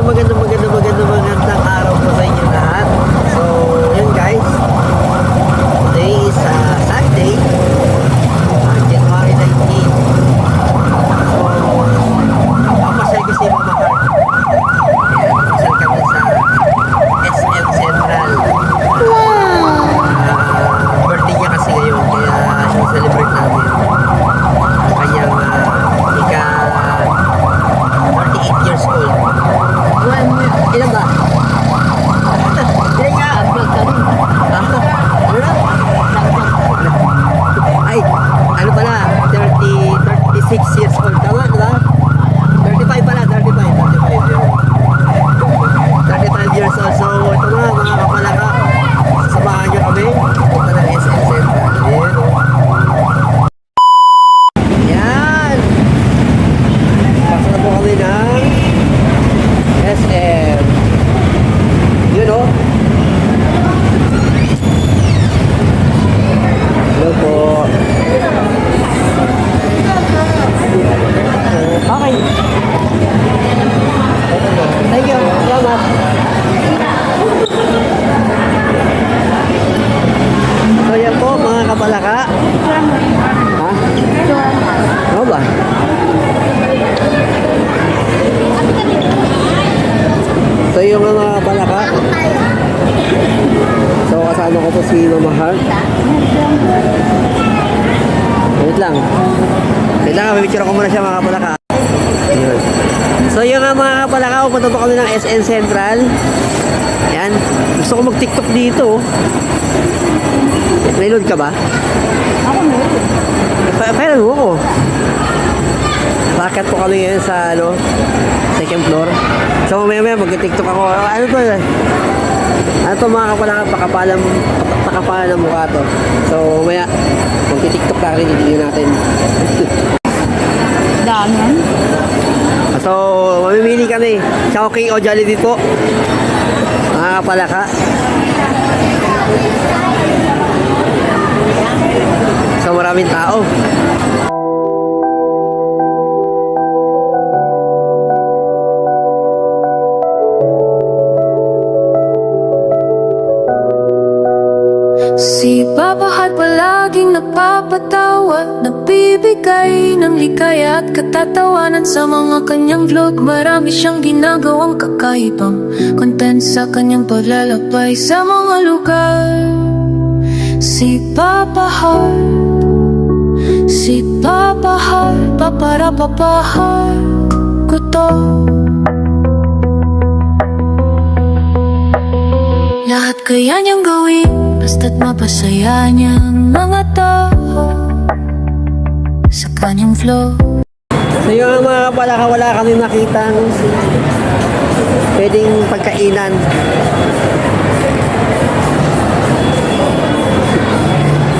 magandang araw po sa inyo lahat. So, yun guys. Today is Sunday, January 19. So, papasay ko si Mama Heart. Ayan, pasal kami sa SM Central. Birthday niya kasi ngayon, kaya celebrate natin. Kanyang ika 48 years old. Ilan ba? Ilan nga? Ay, ano pala? 36 years old. Tama, diba? 35 pala, 35 years old. So, ito mga kapalaka. Sasamahan nyo kami. Punta ng SM Central. Ayan, o. Ayan. Pasok na po kami ng SM. Yun o. Hello po. Okay. Thank you. Salamat. So yan po mga kapalaka. Ha? Ano ba? So yung mga palaka. So kasama ko po si Mama Heart. Wait lang. Wait lang, pipicture ko muna siya mga palaka. So yung mga palaka, pupunta po kami ng SM Central. Yan. Gusto ko mag-TikTok dito. May load ka ba? Ako meron. Kailan mo ako? Bakit po kami ngayon sa second floor. So mamaya mag-TikTok ako. Ano to? Ano to mga kapalaka, pakapalan ng mukha to. So mamaya mag-TikTok na rin i-video natin. Dami. So mamimili kami. Chowking o Jollibee po. Mga kapalaka. So maraming tao. Si Papa Heart palaging napapatawa, nagbibigay ng ligaya at katatawanan sa mga kanyang vlog. Marami siyang ginagawang kakaibang content sa kanyang paglalakbay sa mga lugar. Si Papa Heart, si Papa Heart, Papa Heart ko to. Lahat kaya niyang gawin basta't mapasaya niyang mga tao sa kanyang flow. So yung mga kapalaka, wala kami nakitang pwedeng pagkainan.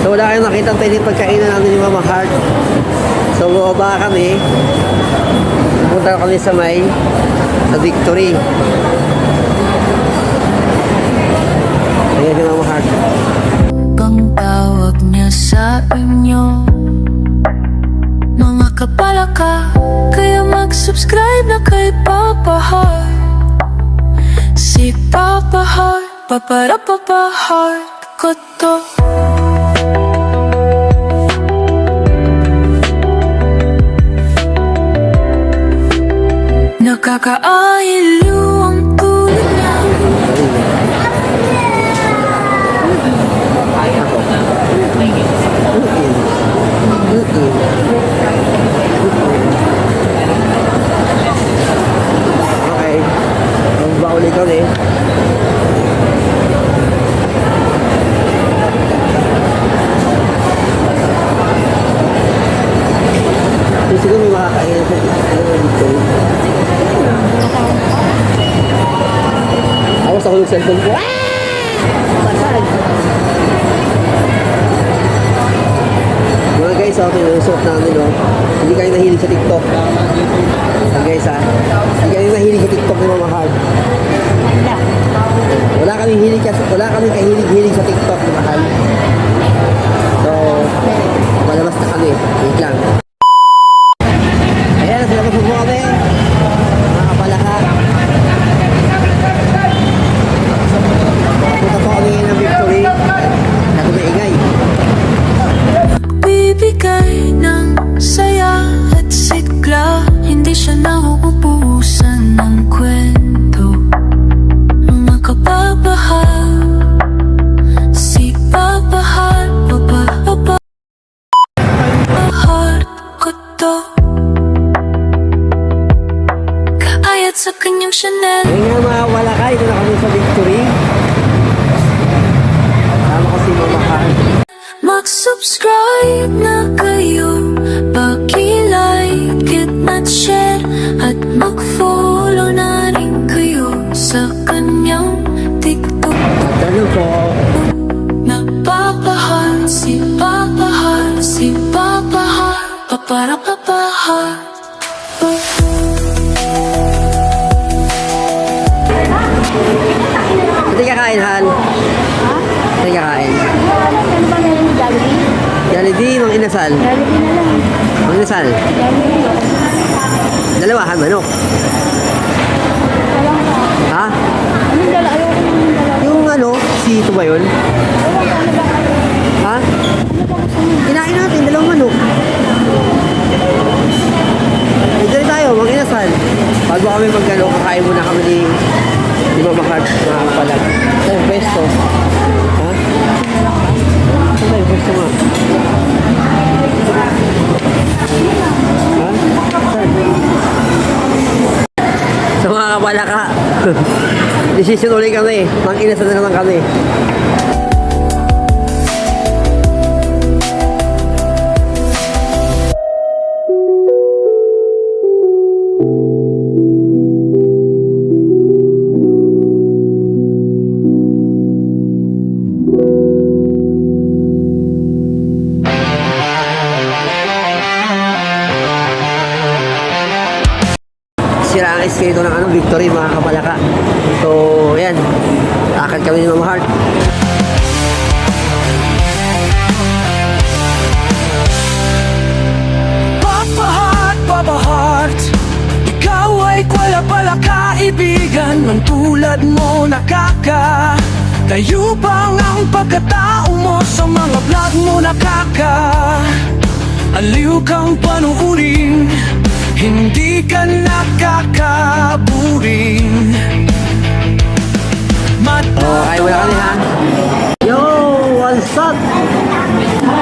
So wala kayong nakitang pwedeng pagkainan namin ni Mama Heart. So bumaba kami. Pupunta kami sa Victory. Ayan yung Mama Heart. Kang tawag niya sa inyo, mga kapalaka, kaya mag-subscribe na kay Papa Heart. Si Papa Heart, Papa Heart ko to. Nakakaaliw ang tulad niya. Okay. Ang bauli ko eh. Siguro may makakain sa dito. Awas ako ng cellphone ko. Pasag! Mga guys, okay, yung suot namin, no? Hindi kayo nahilig sa TikTok. So guys, hindi kayo nahilig sa TikTok ni Mama Heart. Wala kaming kahilig-hilig sa TikTok ni Mama Heart. So, malabas na kami. Wait lang. Ayan, nasa labas mo kami. Mga kapalaka. kahit sa kanyang Chanel. Ayun nga mga walakay, ito na kami sa Victory. Tama ko si Mama Khan. Mag-subscribe na kayo, paki-like it at share, at mag-follow na rin kayo sa kanyang TikTok. At ano po, Napapahal si Papahal, si Papahal, papara papahal. hindi kakain, Han. Hindi kakain. Ano ba meron yung Jollibee? Jollibee, Mang Inasal. Jollibee na lang. Mang Inasal. Jollibee. Dalawa, Han, manok. Walang ka. Ha? Anong dala? Ayaw ko naman yung dala. Yung ano, sito ba yun? Walang ka. Ano ba kayo? Ha? Ano ba gusto mo? Kinain natin, dalawang manok. Enjoy tayo, Mang Inasal. Bago kami mag-ano, kakain muna kami ni Mama Khan, mga kapalag. Ito yung pesto. Ha? Ito yung pesto nga. Ha? Saan? So mga kapalaka, decision ulit kami. Mang Inasal na naman kami. Sira ang espiritu ng ano, Victory, mga kapalaka. So, yan. Akad kami ni Mama Heart. Papa Heart, ikaw ay wala pala kaibigan ng tulad mo nakaka-tayo bang ang pagkatao mo sa mga vlog mo aliw kang panuurin, hindi ka nakakaburing. Okay, wala kami, ha? Yo! What's up?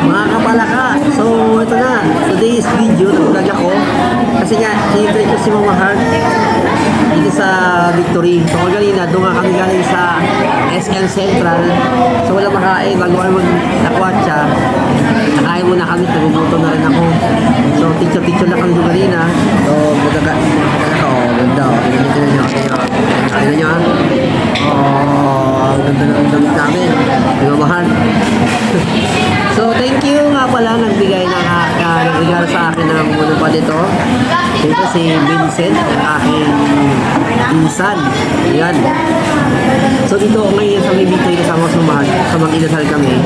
Mga kapalaka. So, ito na. Today's video, nag-vlog ako. Kasi nga, sinitry ko si Mama Heart dito sa Victory. So, kanina, doon nga kami galing sa SM Central. So, wala makain. Bago kami mag-nakwatsa, nakain muna kami. Nagugutom na rin ako. So, picture-picture na kami doon kanina. So, maganda. Ganda. Tingnan nyo. Tingnan nyo, ha? Oh, ang ganda ng damit namin. Di ba, mahal? So, thank you nga pala nagbigay ng regalo sa akin ng muna pa dito. Ito si Vincent, ang aking insan. Ayan. So, dito ako ngayon sa may Victory kasama sa mahal. Sa mag-inasal kami.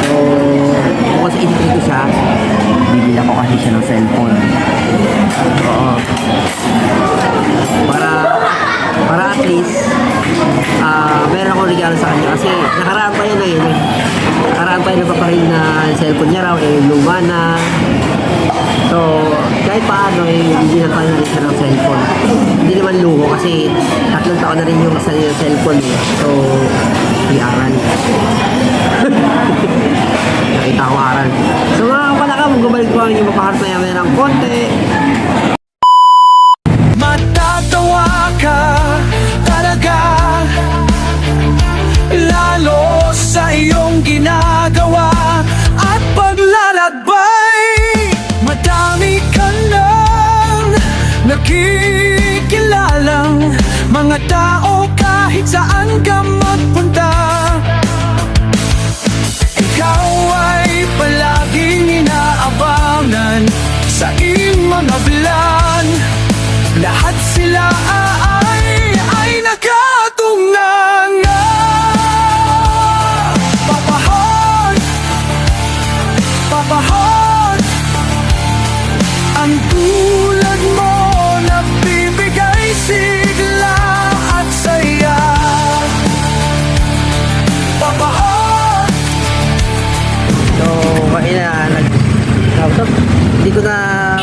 So, kung sa initry ko siya, bibila ko kasi siya ng cellphone. Oo. Para at least meron akong regalo sa kanya kasi nakaraan pa yun nakaraan pa yun napaparin na cellphone niya raw luma na. So kahit paano hindi na pa rin siya ng cellphone, hindi naman luho kasi 3 taon na rin yung isa niya cellphone so iaran. Nakita ko aral. So mga kapalaka, magbabalik ko ang inyong mapahart na yaman ng konti. Matatawa ka talaga, lalo sa iyong ginagawa at paglalakbay. Madami ka lang nakikilalang mga tao kahit saan ka magpunta. Ikaw ay palaging inaabangan sa iyong mga vlog. Lahat sila ay nakatunganga. Papa Heart, Papa Heart, ang tulad mo nagbibigay sigla at saya. Papa Heart. So, kanina hindi ko na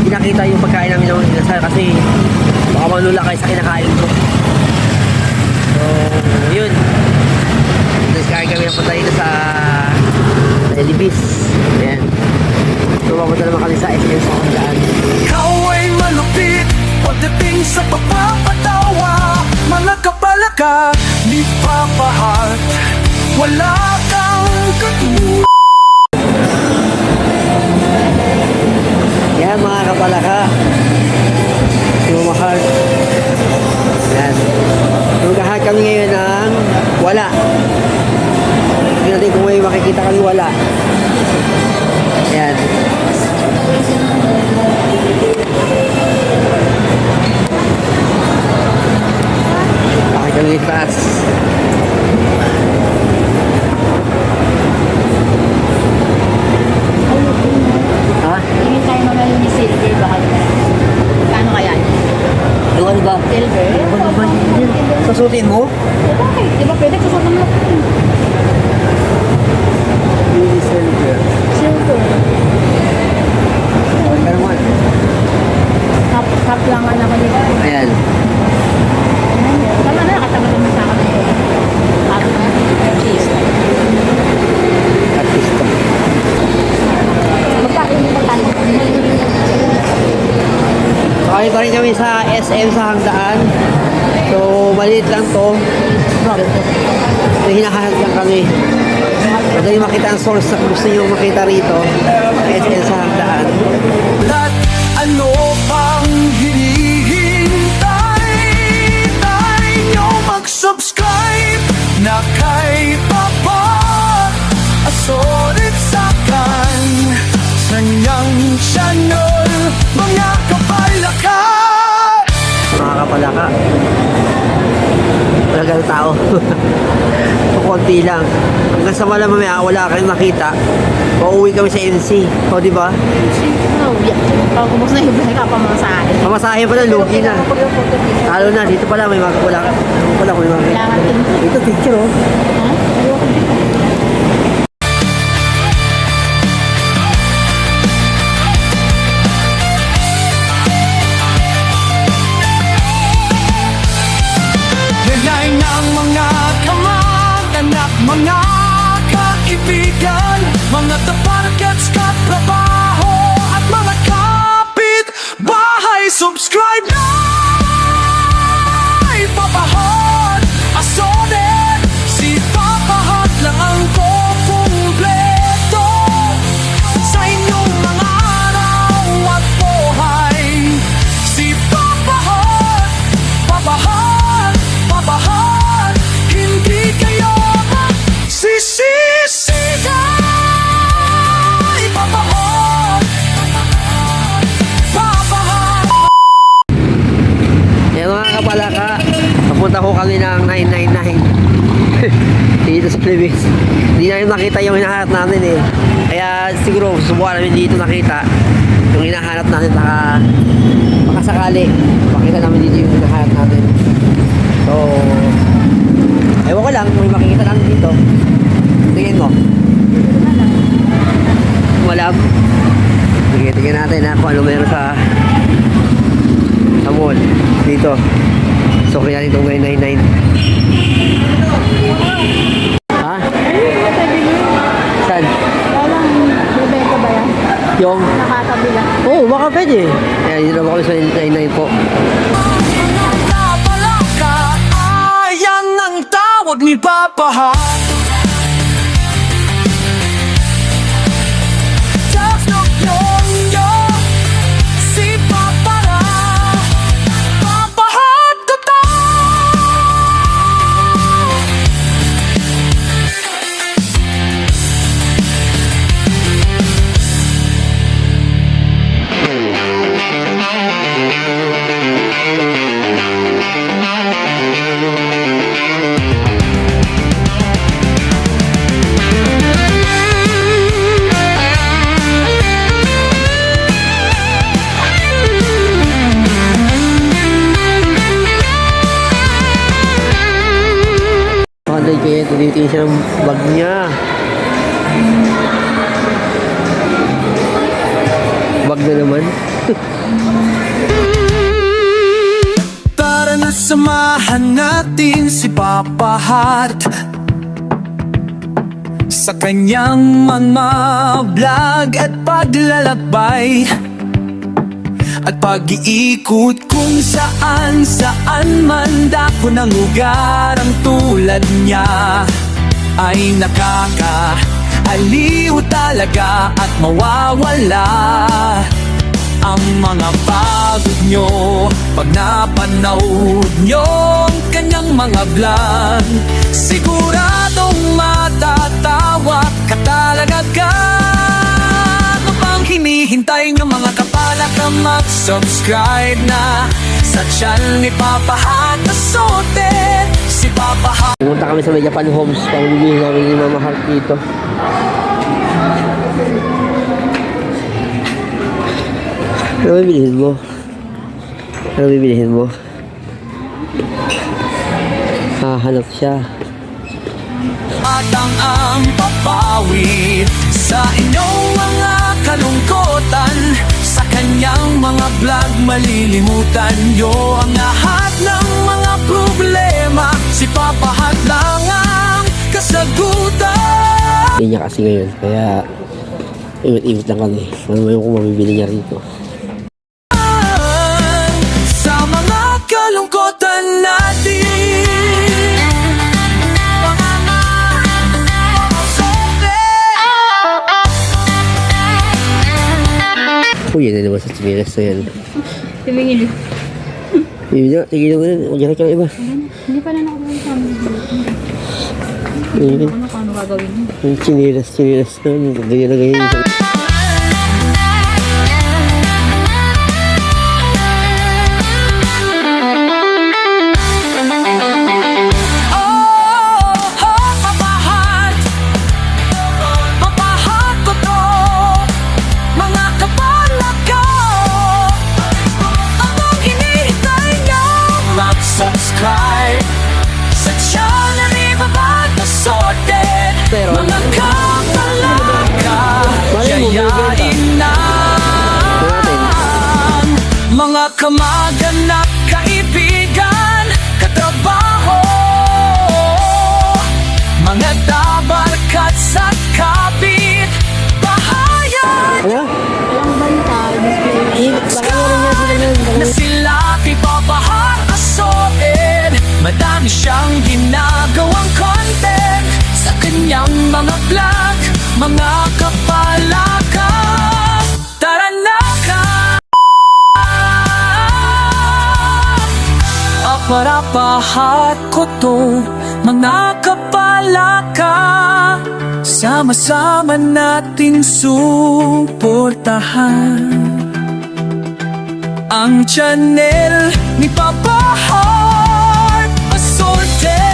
pinakita yung pagkain namin ng inasal kasi baka manula kayo sa kinakain ko. So, yun. Tapos kain kami ng patay na sa Elibis. Ayan. So, papunta naman kami sa SM sa kandaan. Ikaw ay malupit, pagdating ba? Silver. Ano naman yun? Sasutin mo? Bakit? Di ba pwede kasama mo? Mini silver. Silver. Pero mo. Half lang ako nito. Ayan. Tama na, nakatama naman sa akin ito. Half na. Cheese. Artista. Magkano. Okay, ito rin kami sa SM sa Hangdaan. So, maliit lang to. So, hinahanap lang kami. Madali makita ang source na gusto nyo makita rito. SM sa Hangdaan. At ano pang hinihintay? Tayo nyo mag-subscribe na kay Papa Asorit Sakan sa niyang channel, mga kapalaka. Mga kapalaka. Wala ganun tao. So, konti lang. Hanggang sa wala mamaya, wala kayong makita. Pauwi kami sa MC. O, di ba? Pag kumus na yung bihay ka pa mga sa akin. Pamasahe pa na, lugi na. Talo na, dito pala may mga wala. Wala ko may mga. Kailangan din. Ito, picture oh. Ha? Ayoko dito. Ganay ng mga kamag-anak, mga kaibigan, mga tabarkats, katrabaho at mga kapit bahay. Subscribe na! Ipapahat Asoret, si Papahat lang ang kukumpleto sa inyong mga araw at buhay. Si Papahat, Papahat, Papahat, hindi kayo magsisisi. Papahat, Papahat. Yan mga kapalaka, papunta ko kami ng 999 dito sa Philippines. Hindi namin nakita yung hinahanap namin eh. Kaya siguro subukan namin dito nakita yung hinahanap natin. Baka sakali makita namin dito yung hinahanap natin. So, ewan ko lang kung may makikita namin dito. Tingin mo. Wala. Sige, tingnan natin ha kung ano meron sa mall dito. So kaya itong 999. Ha? Saan? Walang bibenta ba yan? Yung? Nakatabi lang. Oo, baka pwede. Kaya dito naman kami sa 999 po. Kapalaka, ayan ang tawag ni Papahat. Tapos nyo, si Papara, Papahat totoo. Makantay kayo, tinitingin siya ng bag niya. Bag na naman. Tara na samahan natin si Papahat sa kanyang mga vlog at paglalakbay at pag-iikot kung saan man dako ng lugar. Ang tulad niya ay nakakaaliw talaga at mawawala ang mga pagod nyo pag napanood nyo ang kanyang mga vlog. Siguradong matatawa ka talaga ka. Ano pang hinihintay ng mga kapalaka? Mag-subscribe na sa channel ni Papahat Asoret, si Papahat. Pumunta kami sa may Japan Homes. Pamili namin ni Mama Heart dito. Ano bibilihin mo? Ano bibilihin mo? Hahanap siya. At ang papawi sa inyong mga kalungkutan. Sa kanyang mga vlog malilimutan nyo ang lahat ng mga problema. Si Papa Hat lang ang kasagutan. Hindi niya kasi ngayon. Kaya ikot-ikot lang kami. Ano mo yung kung mabibili niya rito. Sa mga kalungkutan natin. Uy, yan na naman sa chimilas na yan. Tumingin. Tigil mo yan. Huwag ka iba. Hindi pa na nakagawa sa amin. Ayun. Ano gagawin mo? Yung chinilas na. Ganyan na ganyan. Subscribe sa channel ni Babad na Sorted. Pero Mga kapalaga, yayain na. Mga kamag-anak, kaibigan, katrabaho, mga dabarkat sa kapit bahayan. Ano? Walang banta. Baka meron niya sila Na sila kay Papa Hat Asoed. Madami siyang ginagawang content sa kanyang mga vlog, mga kapalaga. Tara na ka! Aparapahat ko to, mga kapalaga. Sama-sama nating suportahan ang channel ni Papa Hat Asorted.